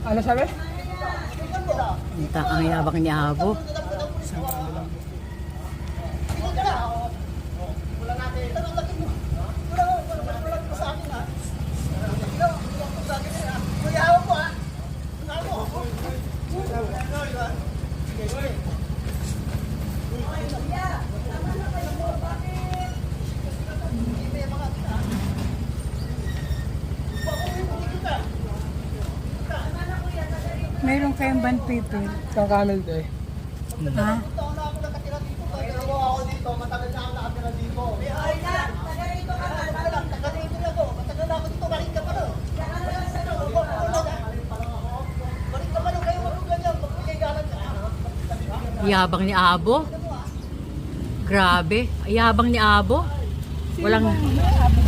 Ano sabi? Ang yabang ni Abo. Mayroon kayong band paper. Isang camel to eh. Ha? Yabang ni Abo. Grabe. Yabang ni Abo. Walang... Sino ba?